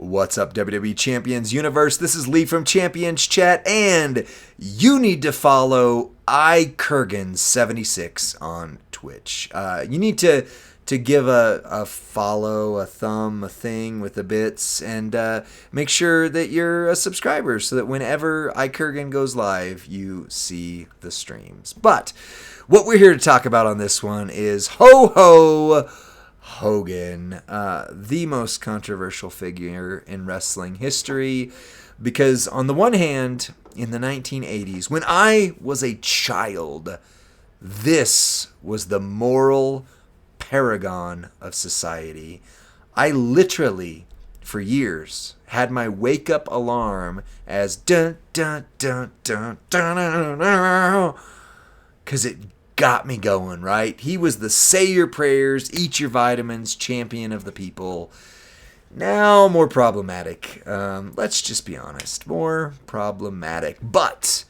What's up, WWE Champions Universe? This is Lee from Champions Chat, and you need to follow iKurgan76 on Twitch. You need to give a follow, a thumb, a thing with the bits, and make sure that you're a subscriber so that whenever iKurgan goes live, you see the streams. But what we're here to talk about on this one is Ho Hogan, the most controversial figure in wrestling history, because on the one hand, in the 1980s, when I was a child, this was the moral paragon of society. I literally, for years, had my wake-up alarm as dun dun dun dun dun dun dun, because it got me going, right? He was the say your prayers, eat your vitamins champion of the people. Now, more problematic. Let's just be honest. More problematic. But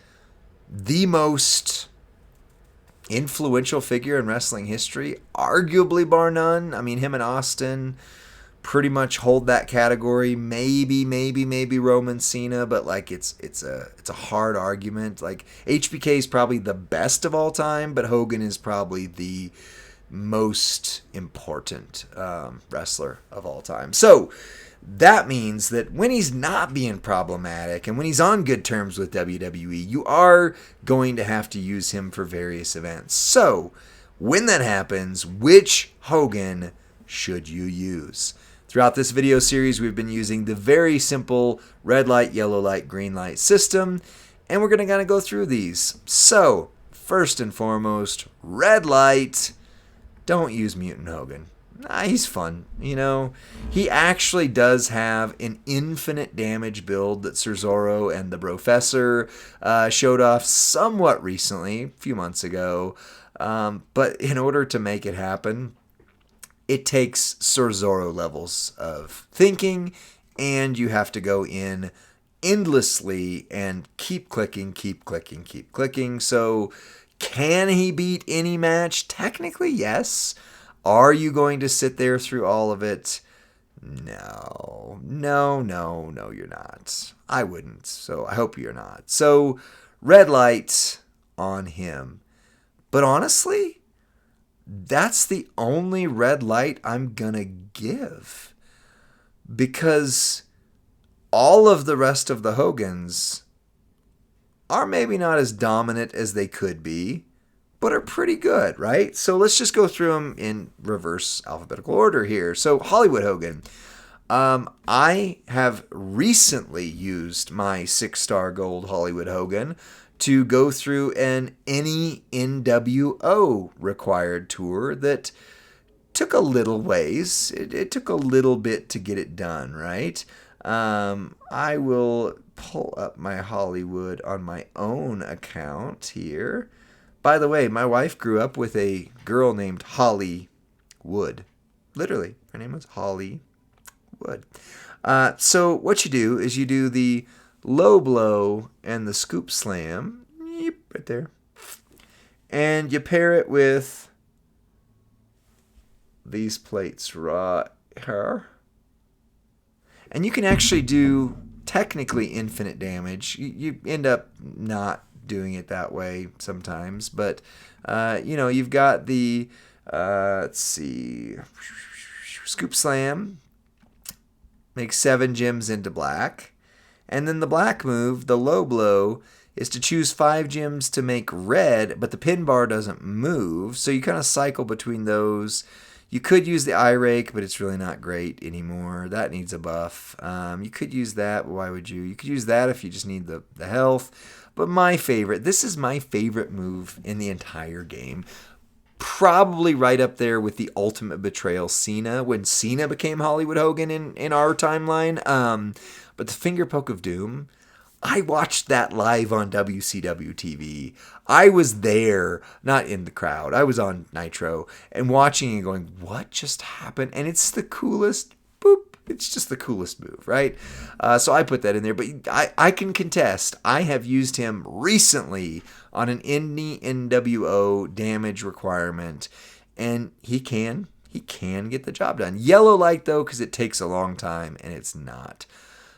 the most influential figure in wrestling history, arguably bar none. I mean, him and Austin pretty much hold that category. Maybe Roman Cena, but like it's a hard argument. Like HBK is probably the best of all time, but Hogan is probably the most important wrestler of all time. So that means that when he's not being problematic and when he's on good terms with WWE, you are going to have to use him for various events. So when that happens, which Hogan should you use? Throughout this video series, we've been using the very simple red light, yellow light, green light system, and we're going to kind of go through these. So, first and foremost, red light, don't use Mutant Hogan. He's fun, you know. He actually does have an infinite damage build that Cesaro and the Professor showed off somewhat recently, a few months ago. But in order to make it happen, it takes Cesaro levels of thinking, and you have to go in endlessly and keep clicking. So, can he beat any match? Technically, yes. Are you going to sit there through all of it? No, you're not. I wouldn't, so I hope you're not. So, red light on him. But honestly, that's the only red light I'm gonna give, because all of the rest of the Hogans are maybe not as dominant as they could be, but are pretty good, right? So let's just go through them in reverse alphabetical order here. So Hollywood Hogan. I have recently used my 6-star gold Hollywood Hogan to go through an any NWO required tour that took a little ways. It took a little bit to get it done, right? I will pull up my Hollywood on my own account here. By the way, my wife grew up with a girl named Holly Wood. Literally, her name was Holly Wood. So what you do is you do the low blow and the scoop slam, yep, right there, and you pair it with these plates right here, and you can actually do technically infinite damage. You end up not doing it that way sometimes, but you've got the let's see, scoop slam, make 7 gems into black. And then the black move, the low blow, is to choose 5 gems to make red, but the pin bar doesn't move, so you kind of cycle between those. You could use the eye rake, but it's really not great anymore. That needs a buff. You could use that, but why would you? You could use that if you just need the health. But this is my favorite move in the entire game. Probably right up there with the Ultimate Betrayal Cena, when Cena became Hollywood Hogan in our timeline. But the Finger Poke of Doom, I watched that live on WCW TV. I was there, not in the crowd. I was on Nitro and watching and going, what just happened? And it's the coolest, boop. It's just the coolest move, right? So I put that in there. But I can contest. I have used him recently on an NWO damage requirement. And he can he can get the job done. Yellow light, though, because it takes a long time and it's not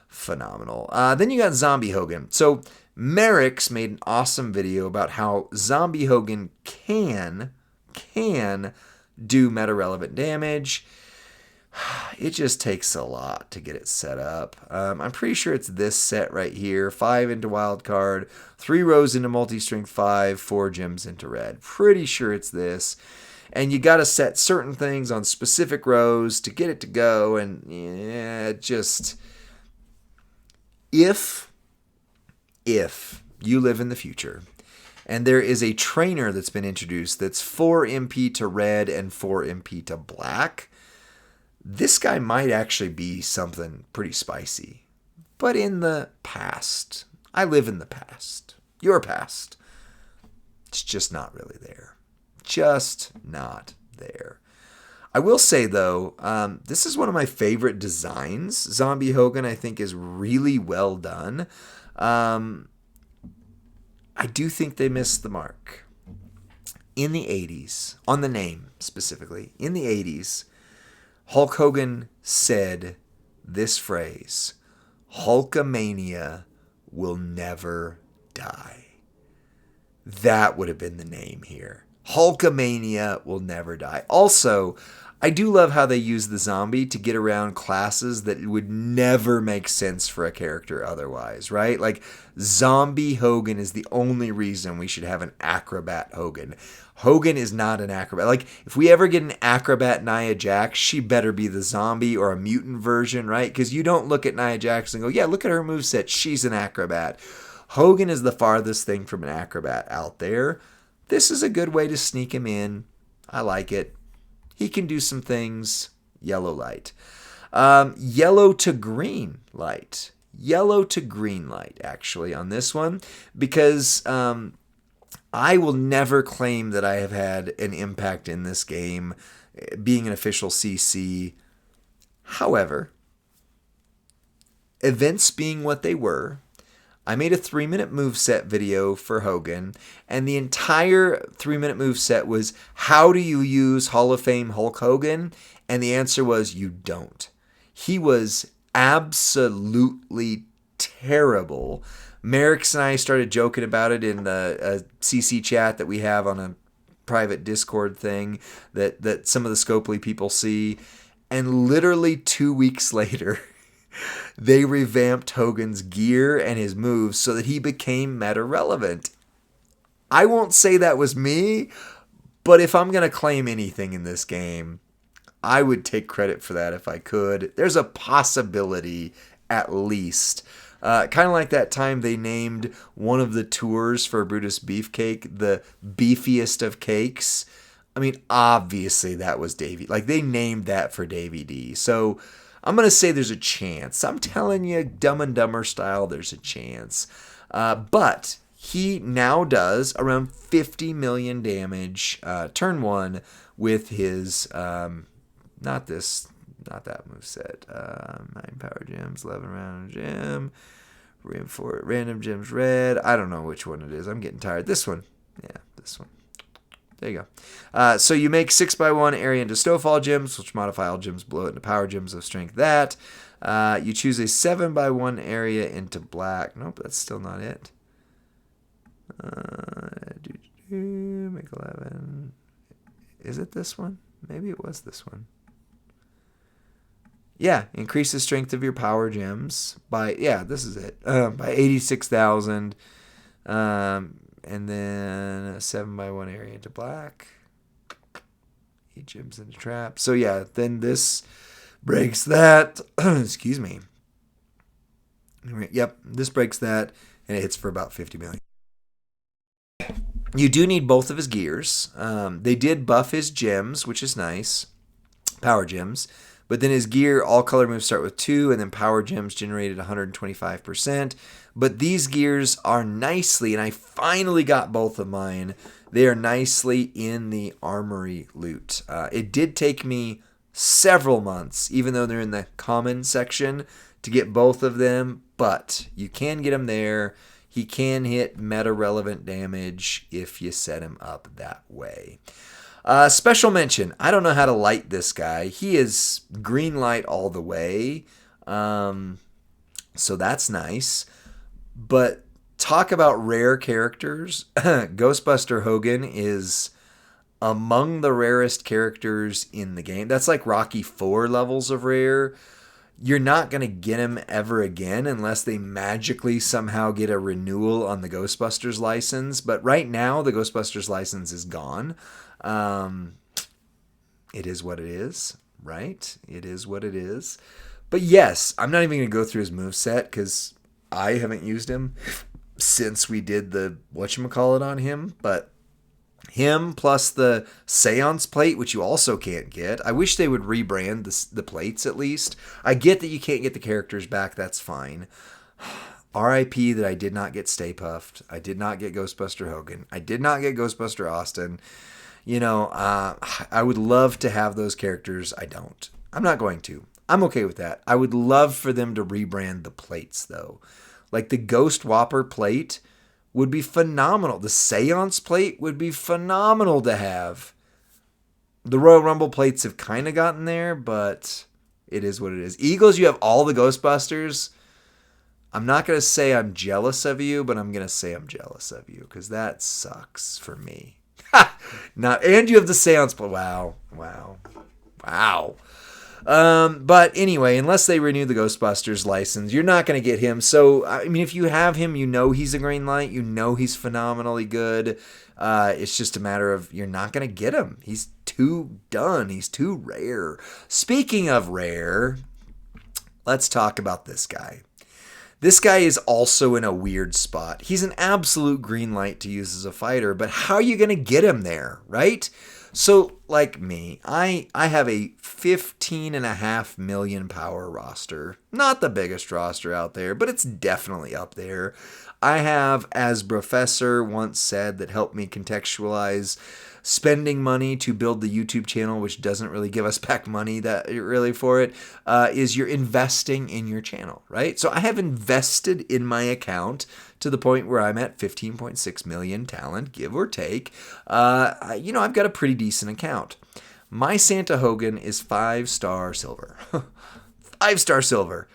phenomenal. Then you got Zombie Hogan. So Merrick's made an awesome video about how Zombie Hogan can do meta-relevant damage. It just takes a lot to get it set up. I'm pretty sure it's this set right here. 5 into wild card, 3 rows into multi-strength 5, 4 gems into red. Pretty sure it's this. And you got to set certain things on specific rows to get it to go. And yeah, just... If you live in the future and there is a trainer that's been introduced that's 4 MP to red and 4 MP to black, this guy might actually be something pretty spicy. But in the past, I live in the past, your past, it's just not really there. Just not there. I will say, though, this is one of my favorite designs. Zombie Hogan, I think, is really well done. I do think they missed the mark. In the 80s, on the name specifically, in the 80s, Hulk Hogan said this phrase, Hulkamania will never die. That would have been the name here. Hulkamania will never die. Also, I do love how they use the zombie to get around classes that would never make sense for a character otherwise, right? Like, Zombie Hogan is the only reason we should have an Acrobat Hogan. Hogan is not an acrobat. Like, if we ever get an acrobat Nia Jax, she better be the zombie or a mutant version, right? Because you don't look at Nia Jax and go, yeah, look at her moveset. She's an acrobat. Hogan is the farthest thing from an acrobat out there. This is a good way to sneak him in. I like it. He can do some things. Yellow light. Yellow to green light. Yellow to green light, actually, on this one. Because I will never claim that I have had an impact in this game, being an official CC. However, events being what they were, I made a 3-minute moveset video for Hogan, and the entire 3-minute moveset was, how do you use Hall of Fame Hulk Hogan? And the answer was, you don't. He was absolutely terrible. Merrick's and I started joking about it in the CC chat that we have on a private Discord thing that some of the Scopely people see. And literally 2 weeks later, they revamped Hogan's gear and his moves so that he became meta-relevant. I won't say that was me, but if I'm going to claim anything in this game, I would take credit for that if I could. There's a possibility, at least. Kind of like that time they named one of the tours for Brutus Beefcake the beefiest of cakes. I mean, obviously that was Davey. Like, they named that for Davey D. So I'm going to say there's a chance. I'm telling you, Dumb and Dumber style, there's a chance. But he now does around 50 million damage turn 1 with his, not that moveset. 9 power gems, 11 random gem, random gems red. I don't know which one it is. I'm getting tired. This one. Yeah, this one. There you go. So you make 6x1 area into snowfall gems, which modify all gems below it into power gems of strength. That. You choose a 7x1 area into black. Nope, that's still not it. Make 11. Is it this one? Maybe it was this one. Yeah, increase the strength of your power gems by, yeah, this is it, by 86,000. And then a 7x1 area into black. 8 gems into trap. So yeah, then this breaks that. Excuse me. Yep, this breaks that, and it hits for about 50 million. You do need both of his gears. They did buff his gems, which is nice. Power gems. But then his gear, all color moves start with 2, and then power gems generated 125%. But these gears are nicely, and I finally got both of mine, they are nicely in the armory loot. It did take me several months, even though they're in the common section, to get both of them. But you can get them there. He can hit meta-relevant damage if you set him up that way. Special mention. I don't know how to light this guy. He is green light all the way. So that's nice. But talk about rare characters. Ghostbuster Hogan is among the rarest characters in the game. That's like Rocky 4 levels of rare. You're not going to get him ever again unless they magically somehow get a renewal on the Ghostbusters license. But right now, the Ghostbusters license is gone. It is what it is, right? It is what it is. But yes, I'm not even going to go through his moveset because I haven't used him since we did the whatchamacallit on him. But him plus the Seance plate, which you also can't get. I wish they would rebrand the plates at least. I get that you can't get the characters back. That's fine. R.I.P. that I did not get Stay Puffed. I did not get Ghostbuster Hogan. I did not get Ghostbuster Austin. You know, I would love to have those characters. I don't. I'm not going to. I'm okay with that. I would love for them to rebrand the plates, though. Like the Ghost Whopper plate would be phenomenal. The Seance plate would be phenomenal to have. The Royal Rumble plates have kind of gotten there, but it is what it is. Eagles, you have all the Ghostbusters. I'm not going to say I'm jealous of you, but I'm going to say I'm jealous of you because that sucks for me. And you have the Seance plate. Wow. But anyway, unless they renew the Ghostbusters license, you're not going to get him. So, I mean, if you have him, you know he's a green light. You know he's phenomenally good. It's just a matter of you're not going to get him. He's too done. He's too rare. Speaking of rare, let's talk about this guy. This guy is also in a weird spot. He's an absolute green light to use as a fighter, but how are you going to get him there, right? So, like me, I have a 15.5 million power roster. Not the biggest roster out there, but it's definitely up there. I have, as Professor once said, that helped me contextualize spending money to build the YouTube channel, which doesn't really give us back money that really for it, is you're investing in your channel, right? So I have invested in my account to the point where I'm at 15.6 million talent, give or take. I've got a pretty decent account. My Santa Hogan is 5-star silver. 5-star silver.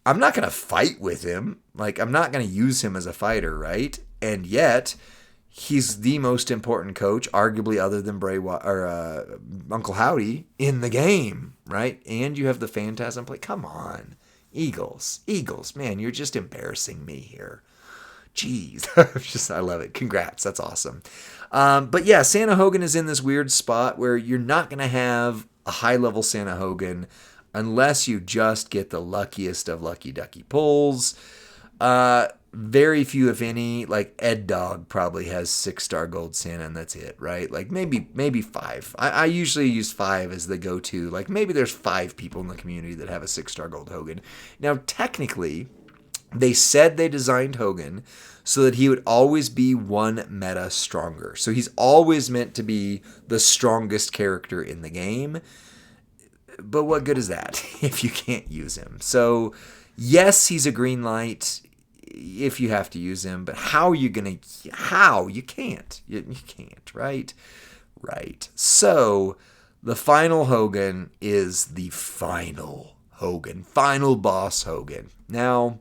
I'm not going to fight with him. Like, I'm not going to use him as a fighter, right? And yet, he's the most important coach, arguably other than Uncle Howdy, in the game, right? And you have the Phantasm play. Come on. Eagles, man, you're just embarrassing me here. Jeez. I love it. Congrats. That's awesome. But yeah, Santa Hogan is in this weird spot where you're not going to have a high-level Santa Hogan unless you just get the luckiest of lucky ducky pulls. Very few, if any, like Ed Dog probably has 6-star gold Santa, and that's it, right? Like maybe 5. I usually use 5 as the go-to. Like maybe there's 5 people in the community that have a 6-star gold Hogan. Now, technically, they said they designed Hogan so that he would always be one meta stronger. So he's always meant to be the strongest character in the game. But what good is that if you can't use him? So, yes, he's a green light if you have to use him. But how are you going to... How? You can't. You can't, right? Right. So, the final Hogan is the final Hogan. Final boss Hogan. Now,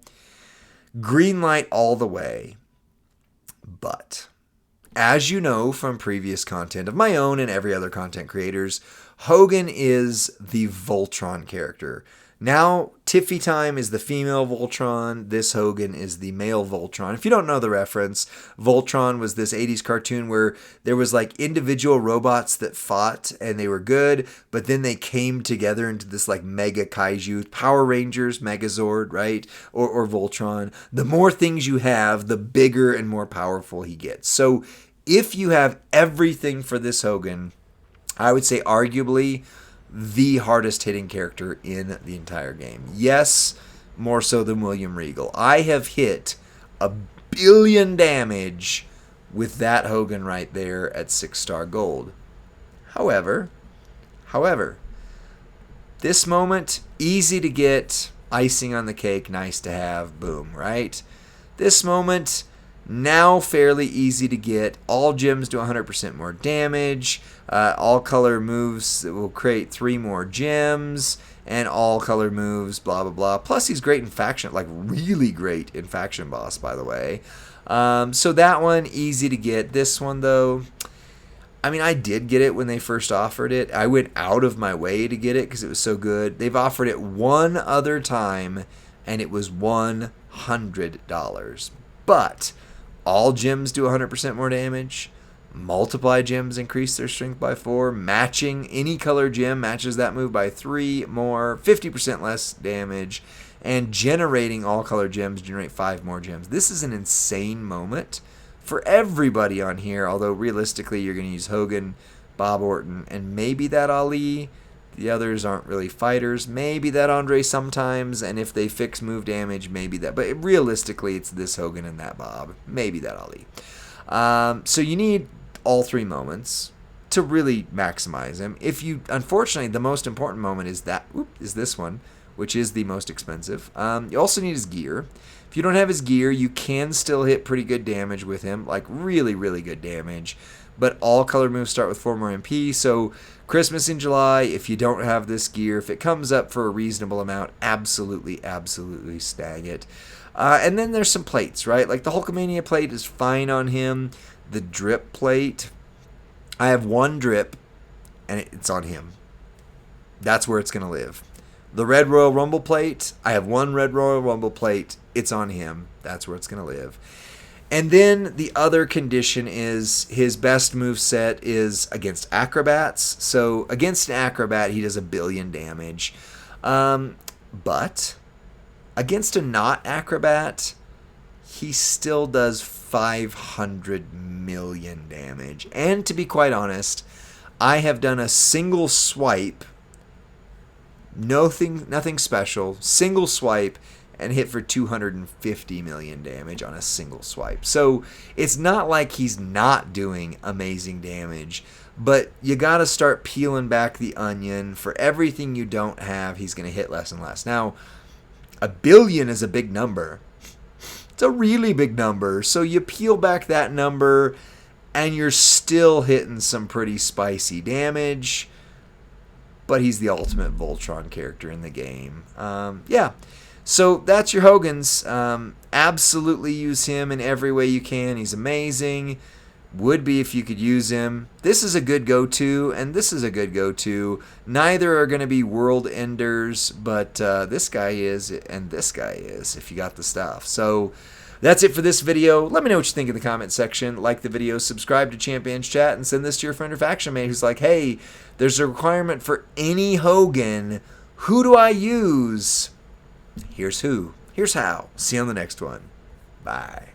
green light all the way. But, as you know from previous content of my own and every other content creator's, Hogan is the Voltron character. Now, Tiffy Time is the female Voltron. This Hogan is the male Voltron. If you don't know the reference, Voltron was this 80s cartoon where there was like individual robots that fought and they were good, but then they came together into this like mega kaiju. Power Rangers, Megazord, right? Or Voltron. The more things you have, the bigger and more powerful he gets. So if you have everything for this Hogan, I would say arguably the hardest hitting character in the entire game. Yes, more so than William Regal. I have hit 1 billion damage with that Hogan right there at 6-star gold. However, this moment, easy to get, icing on the cake, nice to have, boom, right? This moment, Now fairly easy to get. All gems do 100% more damage. All color moves will create 3 more gems. And all color moves, blah, blah, blah. Plus, he's great in faction, like really great in faction boss, by the way. So that one, easy to get. This one, though, I mean, I did get it when they first offered it. I went out of my way to get it because it was so good. They've offered it one other time, and it was $100. But all gems do 100% more damage. Multiply gems increase their strength by 4. Matching any color gem matches that move by 3 more. 50% less damage. And generating all color gems generate 5 more gems. This is an insane moment for everybody on here. Although realistically, you're going to use Hogan, Bob Orton, and maybe that Ali. The others aren't really fighters. Maybe that Andre sometimes. And if they fix move damage, maybe that. But realistically, it's this Hogan and that Bob. Maybe that Ali. So you need all 3 moments to really maximize him. If you, unfortunately, the most important moment is this one, which is the most expensive. You also need his gear. If you don't have his gear, you can still hit pretty good damage with him, like really, really good damage. But all color moves start with 4 more MP. So Christmas in July, if you don't have this gear, if it comes up for a reasonable amount, absolutely, absolutely snag it. And then there's some plates, right? Like the Hulkamania plate is fine on him. The drip plate, I have 1 drip, and it's on him. That's where it's going to live. The Red Royal Rumble plate, I have 1 Red Royal Rumble plate. It's on him. That's where it's going to live. And then the other condition is his best move set is against acrobats. So against an acrobat, he does 1 billion damage. But against a not acrobat, he still does 500 million damage. And to be quite honest, I have done a single swipe, nothing special, single swipe, and hit for 250 million damage on a single swipe. So it's not like he's not doing amazing damage, but you got to start peeling back the onion. For everything you don't have, he's going to hit less and less. Now, 1 billion is a big number. It's a really big number. So you peel back that number and you're still hitting some pretty spicy damage. But he's the ultimate Voltron character in the game. Yeah. So that's your Hogan's. Absolutely use him in every way you can. He's amazing. Would be if you could use him. This is a good go-to, and this is a good go-to. Neither are going to be world enders, but this guy is, and this guy is, if you got the stuff. So that's it for this video. Let me know what you think in the comment section. Like the video, subscribe to Champions Chat, and send this to your friend or faction mate who's like, hey, there's a requirement for any Hogan. Who do I use? Here's who. Here's how. See you on the next one. Bye.